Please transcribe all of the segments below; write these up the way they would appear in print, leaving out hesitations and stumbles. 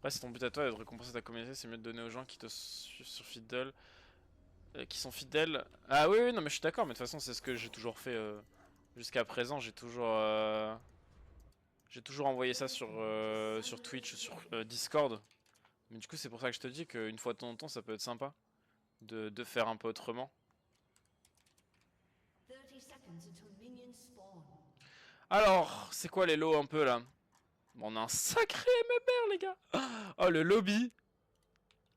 Après, si ton but à toi est de récompenser ta communauté, c'est mieux de donner aux gens qui te suivent sur Fiddle, qui sont fidèles. Ah oui, oui, non, mais je suis d'accord, mais de toute façon, c'est ce que j'ai toujours fait jusqu'à présent. J'ai toujours envoyé ça sur Twitch, sur Discord. Mais du coup, c'est pour ça que je te dis qu'une fois de temps en temps, ça peut être sympa de faire un peu autrement. Alors, c'est quoi les lots un peu là? Bon, on a un sacré MMR, les gars! Oh, le lobby!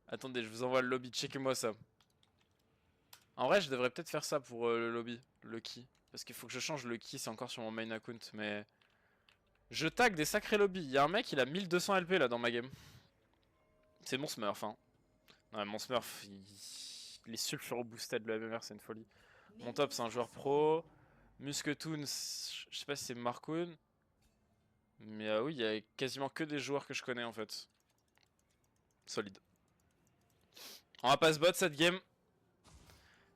Attendez, je vous envoie le lobby, checkez-moi ça. En vrai, je devrais peut-être faire ça pour le lobby, le key. Parce qu'il faut que je change le key, c'est encore sur mon main account, mais... Je tag des sacrés lobbies. Il y a un mec, il a 1200 LP là dans ma game. C'est mon Smurf, hein. Ouais, mon Smurf, il est sulfuro boosted, le MMR, c'est une folie. Mon top, c'est un joueur pro. Musketoon, je sais pas si c'est Marcoon. Mais oui, il y a quasiment que des joueurs que je connais en fait. Solide. On va pas se bot cette game.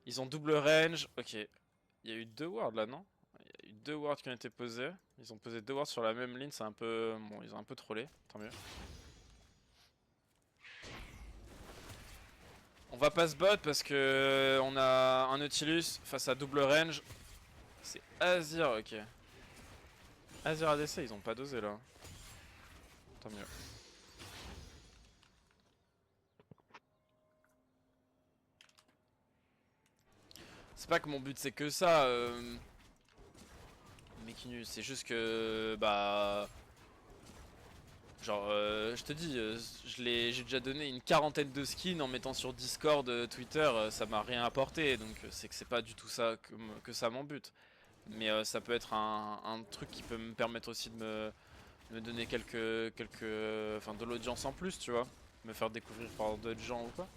Ils ont double range. Ok. Il y a eu 2 wards là, non? Il y a eu 2 wards qui ont été posés. Ils ont posé 2 wards sur la même ligne, c'est un peu... Bon, ils ont un peu trollé, tant mieux. On va pas se bot parce que on a un Nautilus face à double range. C'est Azir, ok. Azir ADC, ils ont pas dosé là. Tant mieux. C'est pas que mon but c'est que ça, Mekinu, c'est juste que... Bah... Genre, je te dis, j'ai déjà donné une quarantaine de skins en mettant sur Discord, Twitter, ça m'a rien apporté, donc c'est que c'est pas du tout ça que ça mon but. Mais ça peut être un truc qui peut me permettre aussi de me donner enfin de l'audience en plus, tu vois. Me faire découvrir par d'autres gens ou quoi.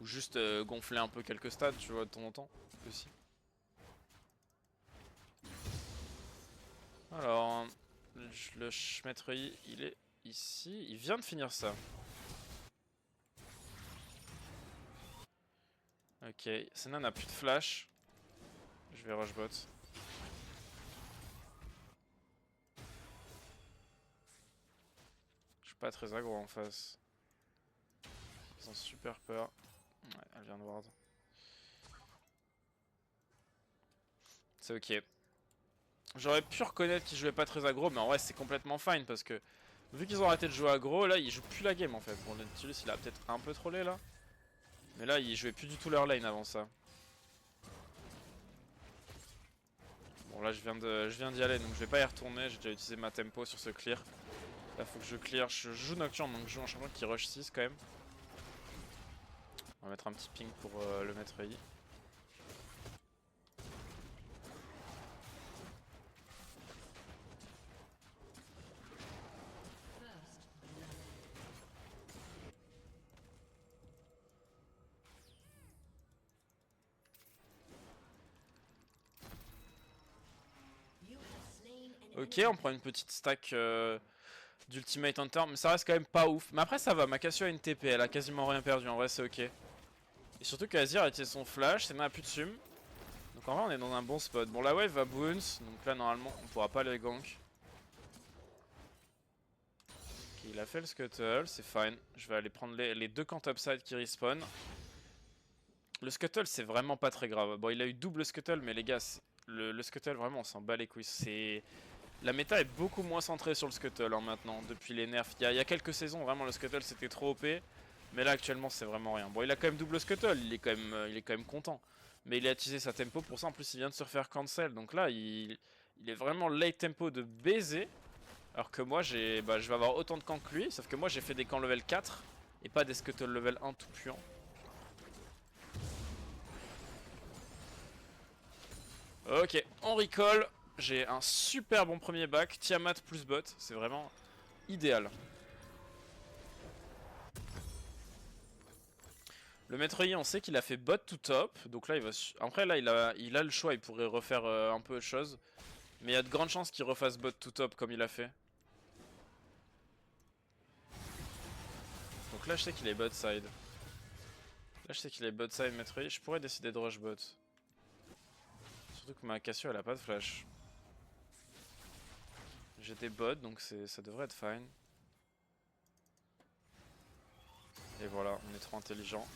Ou juste gonfler un peu quelques stats, tu vois, de temps en temps, aussi. Alors, le Schmettreuil, il est ici. Il vient de finir ça. Ok, Senna n'a plus de flash. Je vais rush bot. Je suis pas très aggro en face. Ils ont super peur. Ouais, elle vient de ward. C'est ok. J'aurais pu reconnaître qu'ils jouaient pas très aggro, mais en vrai c'est complètement fine parce que vu qu'ils ont arrêté de jouer aggro, là ils jouent plus la game en fait. Bon, Nautilus il a peut-être un peu trollé là. Mais là ils jouaient plus du tout leur lane avant ça. Bon là je viens d'y aller donc je vais pas y retourner, j'ai déjà utilisé ma tempo sur ce clear. Là faut que je clear, je joue Nocturne donc je joue un champion qui rush 6 quand même. On va mettre un petit ping pour le mettre I. Ok, on prend une petite stack d'Ultimate Hunter, mais ça reste quand même pas ouf. Mais après ça va, ma Cassio a une TP, elle a quasiment rien perdu, en vrai c'est ok. Et surtout qu'Azir a utilisé son flash, Senna a plus de sum. Donc en vrai on est dans un bon spot. Bon la wave va bounce, donc là normalement on pourra pas les gank. Ok, il a fait le scuttle, c'est fine. Je vais aller prendre les deux camps upside qui respawn. Le scuttle c'est vraiment pas très grave. Bon il a eu double scuttle mais les gars, le scuttle vraiment on s'en bat les couilles. C'est... La méta est beaucoup moins centrée sur le scuttle hein, maintenant, depuis les nerfs. Il y a quelques saisons, vraiment, le scuttle c'était trop OP. Mais là, actuellement, c'est vraiment rien. Bon, il a quand même double scuttle, il est quand même content. Mais il a utilisé sa tempo pour ça. En plus, il vient de se refaire cancel. Donc là, il est vraiment late tempo de baiser. Alors que moi, je vais avoir autant de camps que lui. Sauf que moi, j'ai fait des camps level 4 et pas des scuttle level 1 tout puant. Ok, on recall. J'ai un super bon premier back. Tiamat plus bot. C'est vraiment idéal. Le maître Yi, on sait qu'il a fait bot to top. Donc là, il va. Après, là, il a le choix. Il pourrait refaire un peu de choses. Mais il y a de grandes chances qu'il refasse bot to top comme il a fait. Donc là, je sais qu'il est bot side. Là, je sais qu'il est bot side, maître Yi. Je pourrais décider de rush bot. Surtout que ma Cassio, elle a pas de flash. J'ai des bots donc ça devrait être fine. Et voilà, on est trop intelligent.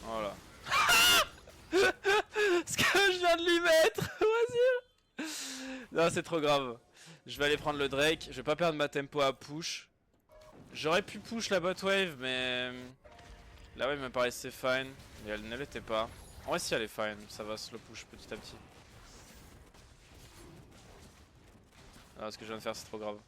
Voilà. Ce que je viens de lui mettre. Vas-y. Non, c'est trop grave. Je vais aller prendre le Drake. Je vais pas perdre ma tempo à push. J'aurais pu push la bot wave, mais la wave me paraissait fine. Mais elle ne l'était pas. En vrai, si elle est fine, ça va slow push petit à petit. Ah, ce que je viens de faire, c'est trop grave.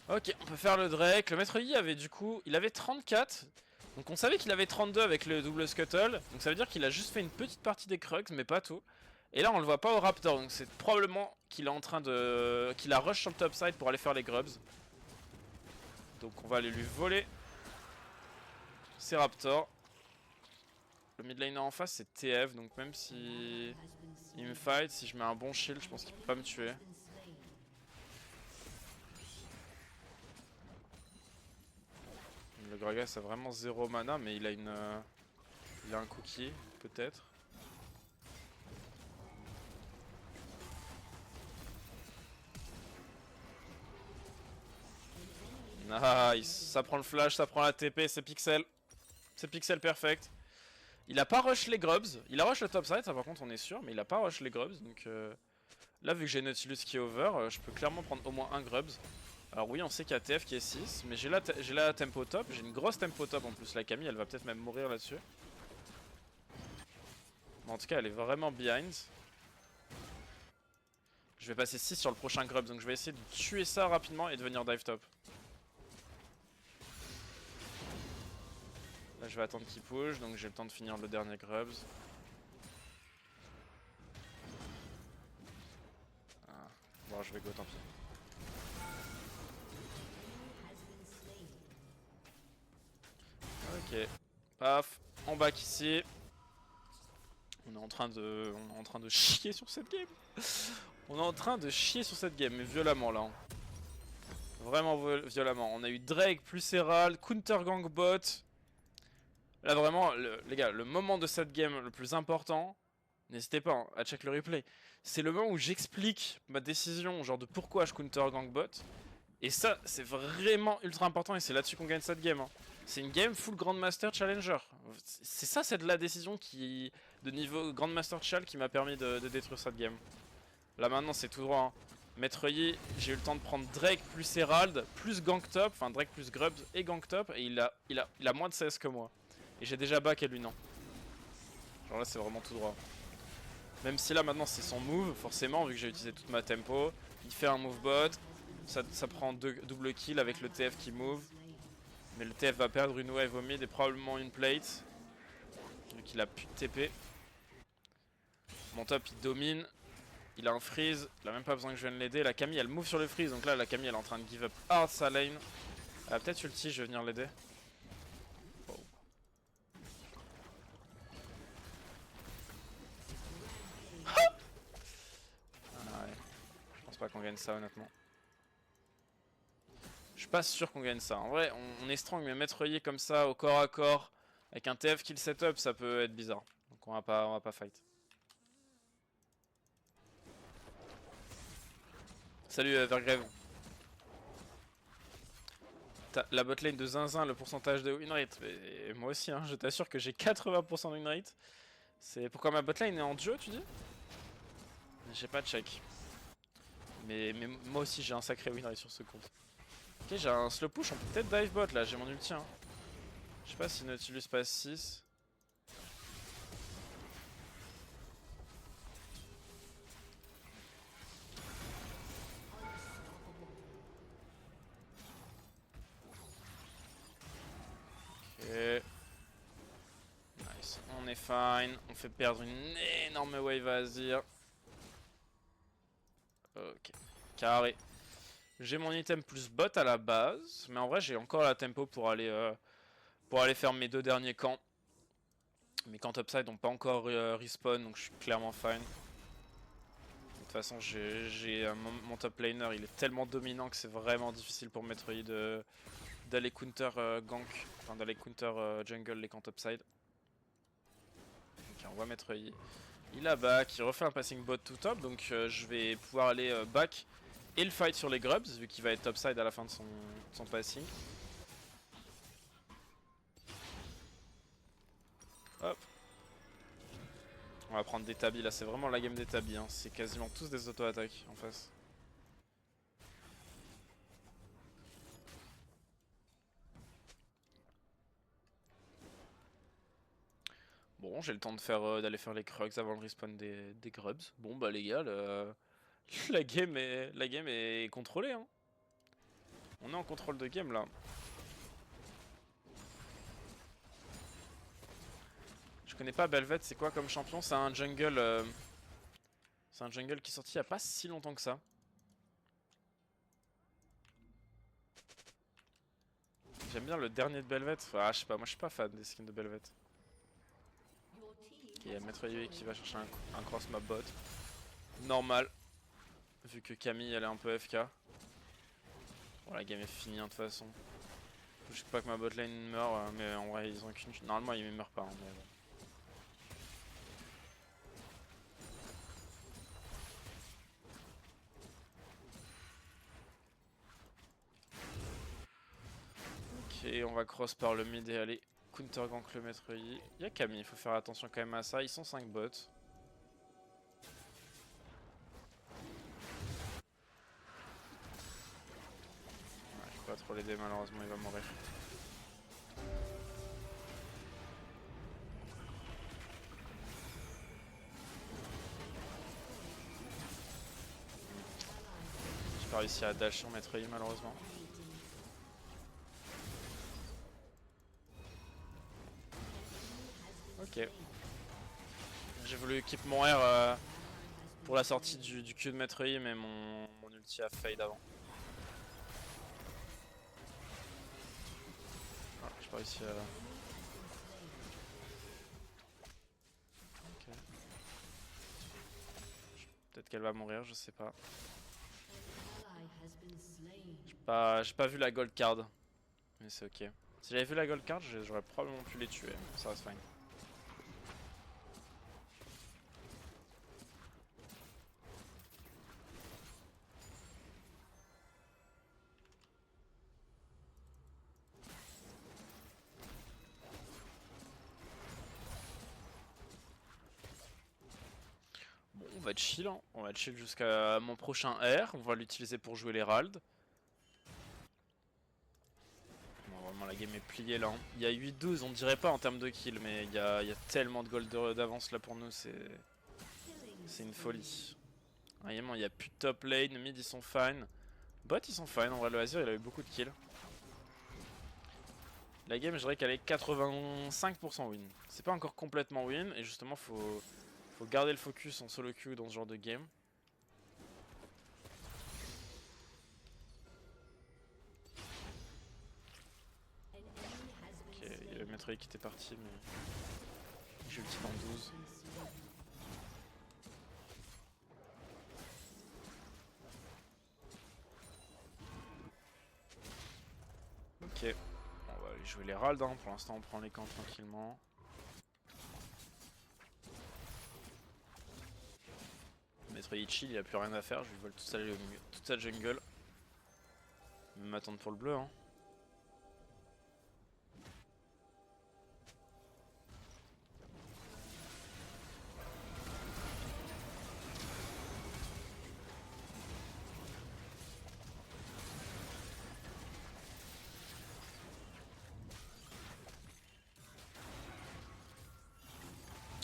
Ok, on peut faire le Drake. Le maître Yi avait du coup, il avait 34. Donc on savait qu'il avait 32 avec le double scuttle. Donc ça veut dire qu'il a juste fait une petite partie des Krugs, mais pas tout. Et là on le voit pas au Raptor, donc c'est probablement qu'il est en train de... qu'il a rush sur le topside pour aller faire les grubs. Donc on va aller lui voler ces Raptors. Le mid laner en face c'est TF, donc même si il me fight, si je mets un bon shield, je pense qu'il peut pas me tuer. Le Gragas a vraiment 0 mana, mais il a une... il a un cookie, peut-être. Nice, ça prend le flash, ça prend la TP, c'est pixel. C'est pixel perfect. Il a pas rush les grubs, il a rush le topside, ça par contre on est sûr, mais il a pas rush les grubs, donc là vu que j'ai Nautilus qui est over, je peux clairement prendre au moins un grubs. Alors oui, on sait qu'il y a TF qui est 6, mais j'ai la tempo top, j'ai une grosse tempo top en plus, la Camille elle va peut-être même mourir là-dessus. Bon, en tout cas elle est vraiment behind. Je vais passer 6 sur le prochain grubs, donc je vais essayer de tuer ça rapidement et de venir dive top. Là je vais attendre qu'il push, donc j'ai le temps de finir le dernier grubs. Ah. Bon je vais go, tant pis. Ok, paf, on back ici. On est en train de chier sur cette game. On est en train de chier sur cette game, mais violemment là. Hein. Vraiment violemment. On a eu Drake plus Herald, counter gang bot. Là vraiment, les gars, le moment de cette game le plus important, n'hésitez pas hein, à check le replay. C'est le moment où j'explique ma décision, genre de pourquoi je counter gang bot. Et ça, c'est vraiment ultra important et c'est là-dessus qu'on gagne cette game. Hein. C'est une game full Grandmaster Challenger. C'est ça, c'est de la décision qui de niveau Grandmaster Chal qui m'a permis de détruire cette game. Là maintenant, c'est tout droit. Hein. Maître Yi, j'ai eu le temps de prendre Drake plus Herald, plus Gangtop, enfin Drake plus Grubs et Gangtop, et il a moins de CS que moi. Et j'ai déjà back et lui non. Genre là, c'est vraiment tout droit. Même si là maintenant c'est son move, forcément, vu que j'ai utilisé toute ma tempo, il fait un move bot. Ça prend double kill avec le TF qui move. Mais le TF va perdre une wave au mid et probablement une plate. Vu qu'il a plus de TP. Mon top il domine. Il a un freeze. Il a même pas besoin que je vienne l'aider. La Camille elle move sur le freeze. Donc là la Camille elle est en train de give up hard sa lane. Elle a peut-être ulti, je vais venir l'aider. Oh. Ah ouais. Je pense pas qu'on gagne ça honnêtement. Je suis pas sûr qu'on gagne ça. En vrai, on est strong, mais mettre Yi comme ça au corps à corps, avec un TF kill setup, ça peut être bizarre. Donc on va pas fight. Salut Vergrave. La botlane de Zinzin, le pourcentage de win rate. Et moi aussi, hein, je t'assure que j'ai 80% de win rate. C'est pourquoi ma botlane est en duo, tu dis? J'ai pas de check. Mais moi aussi, j'ai un sacré win rate sur ce compte. Ok, j'ai un slow push, on peut peut-être dive bot là, j'ai mon ulti. Hein. Je sais pas si Nautilus passe 6. Ok. Nice, on est fine. On fait perdre une énorme wave à Azir. Ok, carré. J'ai mon item plus bot à la base, mais en vrai j'ai encore la tempo pour aller faire mes deux derniers camps. Mes camps topside n'ont pas encore respawn, donc je suis clairement fine. Donc toute façon, mon top laner, il est tellement dominant que c'est vraiment difficile pour Metroid d'aller counter gank, enfin d'aller counter jungle les camps topside. Ok, on voit Metroid. Il a back, il refait un passing bot tout top, donc je vais pouvoir aller back et le fight sur les grubs, vu qu'il va être topside à la fin de son passing. Hop. On va prendre des tabis, là c'est vraiment la game des tabis, hein. C'est quasiment tous des auto-attaques en face. Bon, j'ai le temps de d'aller faire les Krugs avant le respawn des grubs. Bon bah les gars, la game est contrôlée, hein. On est en contrôle de game là. Je connais pas Belvet, c'est quoi comme champion? C'est un jungle qui est sorti il y a pas si longtemps que ça. J'aime bien le dernier de Belvet. Ah, je sais pas, moi je suis pas fan des skins de Belvet. Ok, il y a Maître Yui qui va chercher un cross map bot. Normal. Vu que Camille elle est un peu FK. Bon, la game est finie hein, de toute façon. Je sais pas que ma botlane meurt, mais en vrai ils ont qu'une. Normalement ils meurent pas. Hein, mais bon. Ok, on va cross par le mid et aller counter gank le Maître Yi. Il y a Camille, il faut faire attention quand même à ça. Ils sont 5 bots. Ouais, je peux pas trop l'aider, malheureusement il va mourir. J'ai pas réussi à dash sur Maître Yi malheureusement. Ok. J'ai voulu keep mon R pour la sortie du Q de Maître Yi, mais mon ulti a fade avant. Ah, j'ai pas réussi à... Ok. Peut-être qu'elle va mourir, je sais pas. J'ai pas vu la gold card, mais c'est ok. Si j'avais vu la gold card, j'aurais probablement pu les tuer, ça reste fine. Bon, on va chill, hein. On va chill jusqu'à mon prochain R, on va l'utiliser pour jouer l'Herald. Bon, vraiment la game est pliée là, hein. Il y a 8-12, on dirait pas en termes de kill, mais il y a tellement de gold d'avance là pour nous, c'est une folie. Vraiment, il n'y a plus de top lane, mid ils sont fine. Bot ils sont fine, en vrai le Azir il a eu beaucoup de kills. La game je dirais qu'elle est 85% win. C'est pas encore complètement win et justement faut garder le focus en solo queue dans ce genre de game. Ok, il y avait Metroid qui était parti mais j'ai ulti dans 12. Ok, on va aller jouer l'Herald, hein. Pour l'instant on prend les camps tranquillement. Metroid chill, il a plus rien à faire, je lui vole toute sa jungle. Il va m'attendre pour le bleu, hein.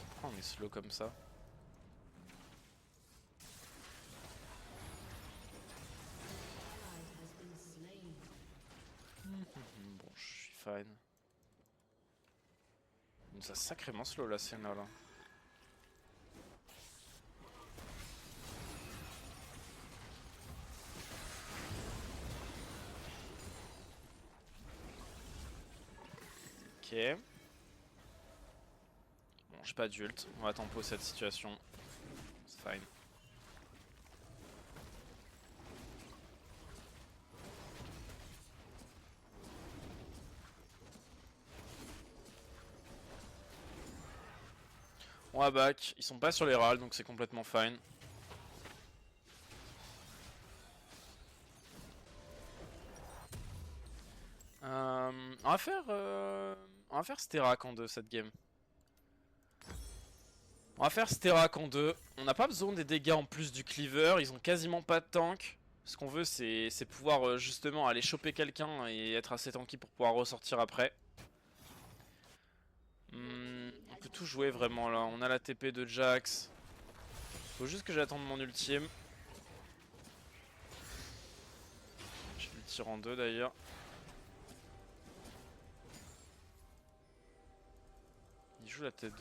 Pourquoi on est slow comme ça? Bon, je suis fine. Ça sacrément slow la scène là. Ok. Bon, j'ai pas d'ult. On va tempo cette situation. C'est fine. On va back. Ils sont pas sur les râles, donc c'est complètement fine. On va faire Sterak en 2 cette game. On va faire Sterak en 2. On n'a pas besoin des dégâts en plus du cleaver. Ils ont quasiment pas de tank. Ce qu'on veut, c'est pouvoir justement aller choper quelqu'un et être assez tanky pour pouvoir ressortir après. On peut tout jouer vraiment là. On a la TP de Jax. Faut juste que j'attende mon ultime. Je le tire en 2 d'ailleurs. Il joue la T2.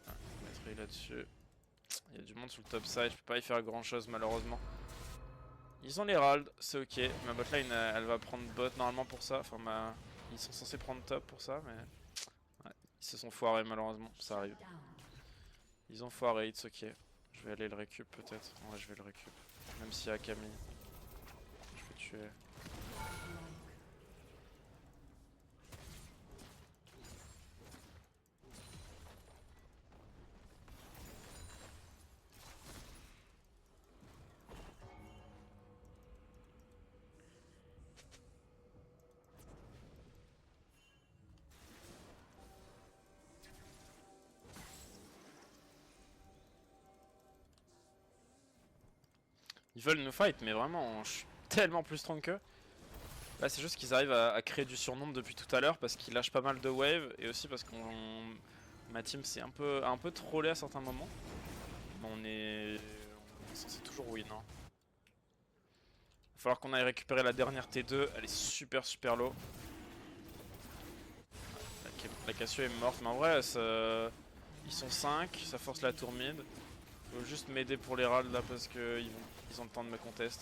Ah, je vais mettre là-dessus. Il y a du monde sur le top side. Je peux pas y faire grand chose malheureusement. Ils ont l'Herald, c'est ok. Ma botlane elle va prendre bot normalement pour ça. Enfin, ils sont censés prendre top pour ça, mais. Ouais, ils se sont foirés malheureusement, ça arrive. Ils ont foiré, it's ok. Je vais aller le récup peut-être. Ouais, je vais le récup. Même s'il y a Camille. Je peux tuer. Ils veulent nous fight, mais vraiment, je suis tellement plus strong qu'eux. Là, c'est juste qu'ils arrivent à créer du surnombre depuis tout à l'heure parce qu'ils lâchent pas mal de waves et aussi parce qu'on. Ma team s'est un peu trollé à certains moments. Mais on est censé toujours win. Hein. Il va falloir qu'on aille récupérer la dernière T2, elle est super low. La Cassio est morte, mais en vrai, ils sont 5, ça force la tour mid. Faut juste m'aider pour les râles là parce qu'ils ont le temps de me contest.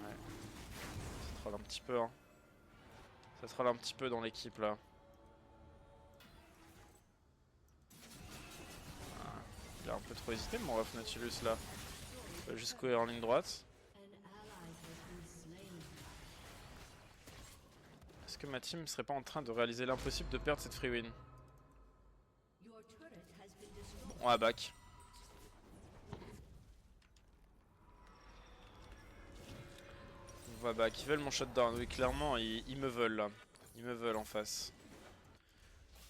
Ouais. Ça troll un petit peu hein. Ça troll un petit peu dans l'équipe là. Ah, il a un peu trop hésité mon ref Nautilus là. Il va juste courir en ligne droite. Est-ce que ma team serait pas en train de réaliser l'impossible de perdre cette free win? Bon, on va back. On va back. Ils veulent mon shutdown. Oui, clairement, ils me veulent là. Ils me veulent en face.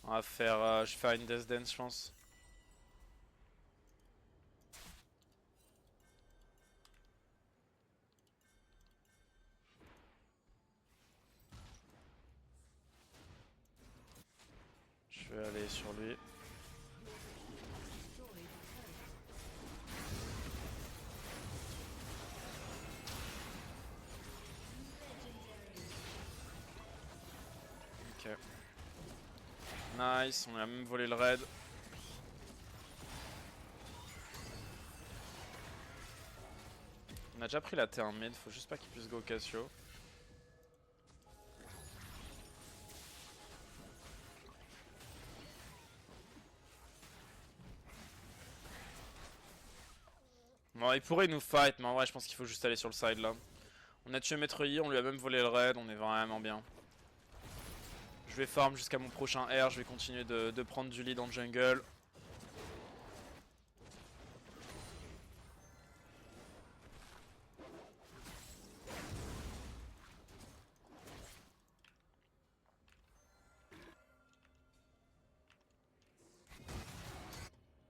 On va faire. Je vais faire une Death Dance, je pense. Je vais aller sur lui. Ok. Nice, on a même volé le raid. On a déjà pris la T1 mid, faut juste pas qu'il puisse go Cassio. Bon, il pourrait nous fight, mais en vrai, je pense qu'il faut juste aller sur le side là. On a tué Maître Yi, on lui a même volé le raid, on est vraiment bien. Je vais farm jusqu'à mon prochain R, je vais continuer de prendre du lead en jungle.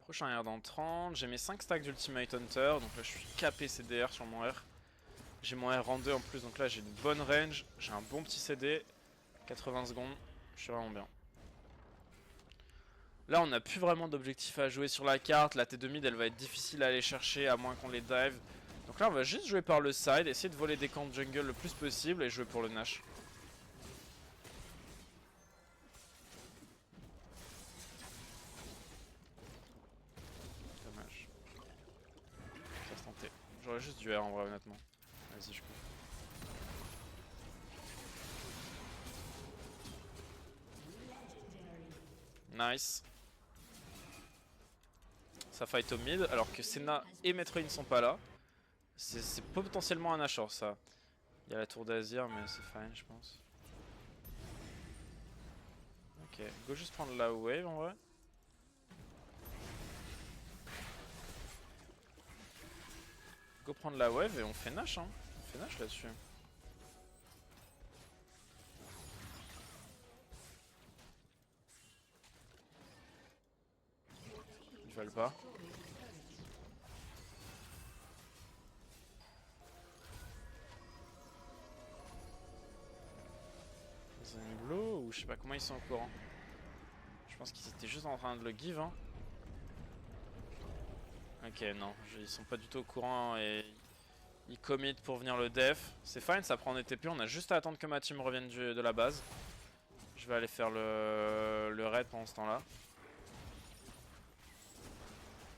Prochain R dans 30, j'ai mes 5 stacks d'Ultimate Hunter, donc là je suis capé CDR sur mon R. J'ai mon R en 2 en plus, donc là j'ai une bonne range, j'ai un bon petit CD, 80 secondes, je suis vraiment bien. Là on n'a plus vraiment d'objectif à jouer sur la carte, la T2 mid elle va être difficile à aller chercher à moins qu'on les dive. Donc là on va juste jouer par le side, essayer de voler des camps de jungle le plus possible et jouer pour le Nash. Dommage. Ça se tentait. J'aurais juste du R en vrai honnêtement. Vas-y je peux. Nice. Ça fight au mid alors que Senna et Metroid ne sont pas là. C'est potentiellement un Nashor ça. Il y a la tour d'Azir mais c'est fine je pense. Ok, go juste prendre la wave en vrai. Go prendre la wave et on fait Nash hein. On fait Nash là-dessus. Ils veulent pas. Zenblo ou je sais pas comment ils sont au courant. Je pense qu'ils étaient juste en train de le give hein. Ok non, ils sont pas du tout au courant et ils commit pour venir le def. C'est fine, ça prend des TP, on a juste à attendre que ma team revienne de la base. Je vais aller faire le raid pendant ce temps là.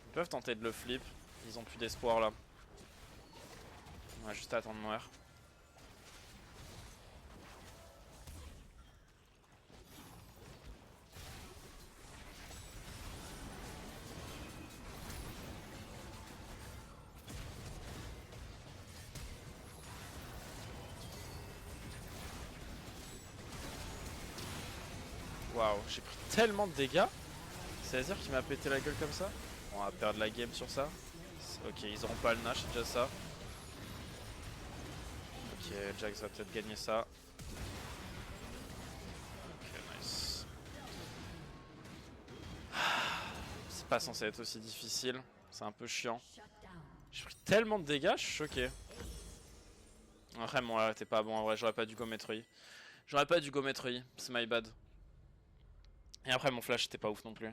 Ils peuvent tenter de le flip, ils ont plus d'espoir là. On va juste à attendre Moer. Waouh, j'ai pris tellement de dégâts. C'est Azir qui m'a pété la gueule comme ça. On va perdre la game sur ça. Ok, ils auront pas le Nash, c'est déjà ça. Ok, Jax va peut-être gagner ça. Ok, nice. C'est pas censé être aussi difficile. C'est un peu chiant. J'ai pris tellement de dégâts, je suis choqué. Après, bon, là, t'es pas bon en vrai, j'aurais pas dû go mettre I. J'aurais pas dû go mettre I, c'est my bad. Et après, mon flash était pas ouf non plus.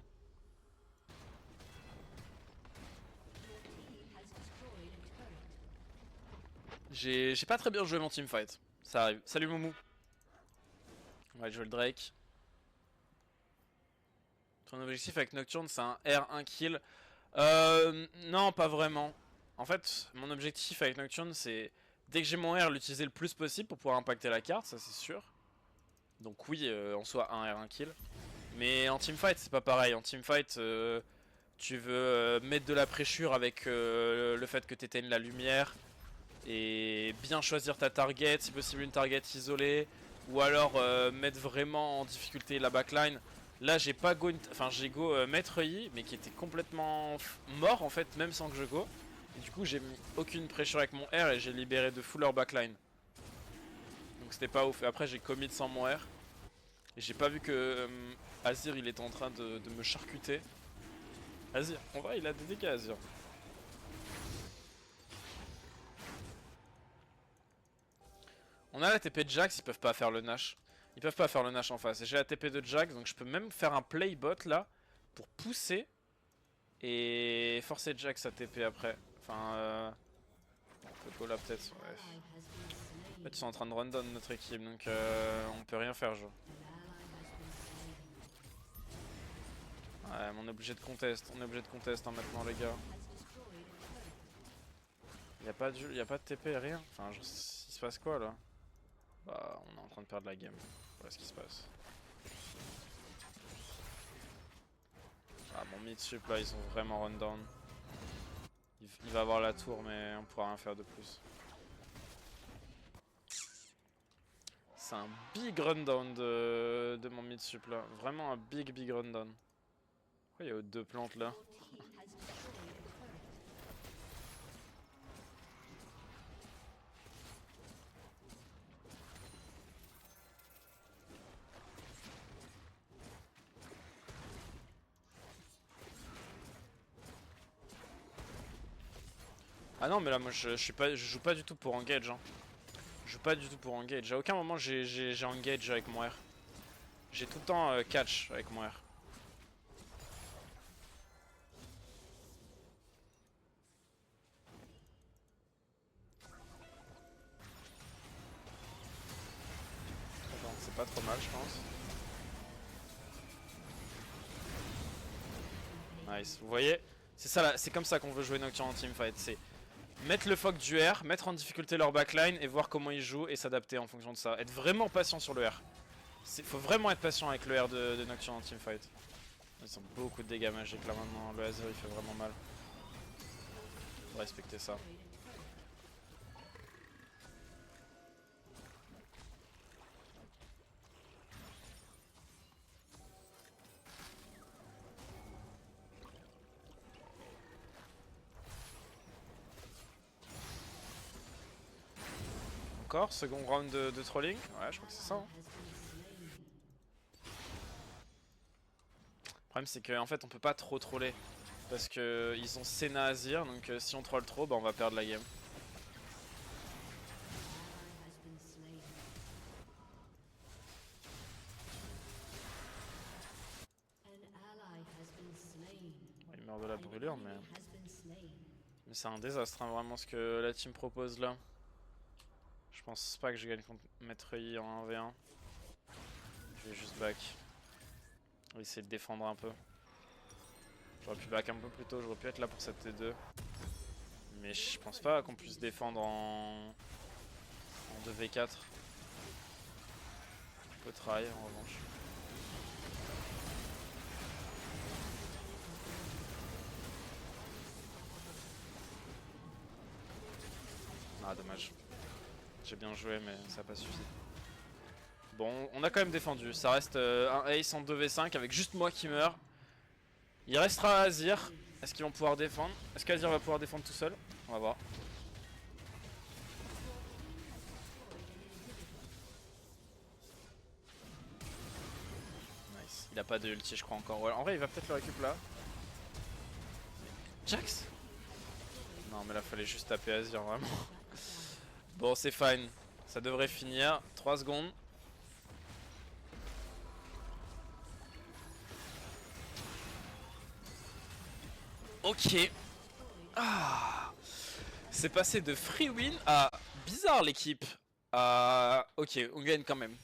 J'ai pas très bien joué mon teamfight. Ça arrive. Salut Moumou. On va jouer le Drake. Ton objectif avec Nocturne, c'est un R1 kill. Non, pas vraiment. En fait, mon objectif avec Nocturne, c'est dès que j'ai mon R, l'utiliser le plus possible pour pouvoir impacter la carte, ça c'est sûr. Donc oui, en soi, un R1 kill. Mais en teamfight, c'est pas pareil. En teamfight, tu veux mettre de la pression avec le fait que tu éteignes la lumière et bien choisir ta target, si possible une target isolée, ou alors mettre vraiment en difficulté la backline. Là j'ai pas go, enfin j'ai go maître yi mais qui était complètement mort en fait même sans que je go. Et du coup j'ai mis aucune pression avec mon R et j'ai libéré de fou leur backline. Donc c'était pas ouf. Et après j'ai commit sans mon R. Et j'ai pas vu que Azir il était en train de me charcuter. Azir, en vrai il a des dégâts Azir. On a la TP de Jax, ils peuvent pas faire le Nash. Ils peuvent pas faire le Nash en face. Et j'ai la TP de Jax, donc je peux même faire un playbot là pour pousser et forcer Jax à TP après. Enfin, on peut go là peut-être. Ouais. En fait, ils sont en train de run down notre équipe, donc on peut rien faire, genre. Ouais, mais on est obligé de contest. On est obligé de contest hein, maintenant, les gars. Y'a pas de TP, rien. Enfin, genre, il se passe quoi là? Bah, on est en train de perdre la game. Voilà ce qui se passe. Ah, mon mid sup là, ils sont vraiment run down. Il va avoir la tour, mais on pourra rien faire de plus. C'est un big rundown de mon mid sup là. Vraiment un big rundown. Pourquoi il y a deux plantes là? Ah non mais là moi je joue pas du tout pour engage hein. Je joue pas du tout pour engage. À aucun moment j'ai engage avec mon R. J'ai tout le temps catch avec mon R. C'est pas trop mal je pense. Nice, vous voyez? C'est ça là, c'est comme ça qu'on veut jouer Nocturne en teamfight. C'est mettre le fuck du R, mettre en difficulté leur backline et voir comment ils jouent et s'adapter en fonction de ça. Être vraiment patient sur le R. Faut vraiment être patient avec le R de Nocturne en teamfight. Ils ont beaucoup de dégâts magiques là maintenant, le Azir il fait vraiment mal. Faut respecter ça. encore, second round de trolling. Ouais, je crois que c'est ça. Hein. Le problème c'est qu'en fait on peut pas trop troller. Parce que ils ont Senna Azir, donc si on troll trop, bah on va perdre la game. Il meurt de la brûlure, mais c'est un désastre hein, vraiment ce que la team propose là. Je pense pas que je gagne contre Maître Yi en 1v1. Je vais juste back. On va essayer de défendre un peu. J'aurais pu back un peu plus tôt, j'aurais pu être là pour cette T2. Mais je pense pas qu'on puisse défendre en 2v4. On peut try en revanche. Ah dommage. J'ai bien joué mais ça n'a pas suffi. Bon, on a quand même défendu. Ça reste un ace en 2v5 avec juste moi qui meurs. Il restera Azir. Est-ce qu'ils vont pouvoir défendre? Est-ce qu'Azir va pouvoir défendre tout seul? On va voir. Nice. Il a pas de ulti je crois encore. Ouais, en vrai il va peut-être le récup là. Jax? Non mais là fallait juste taper Azir vraiment. Bon c'est fine. Ça devrait finir. 3 secondes. Ok. Ah. C'est passé de free win à bizarre l'équipe. À... Ok, on gagne quand même.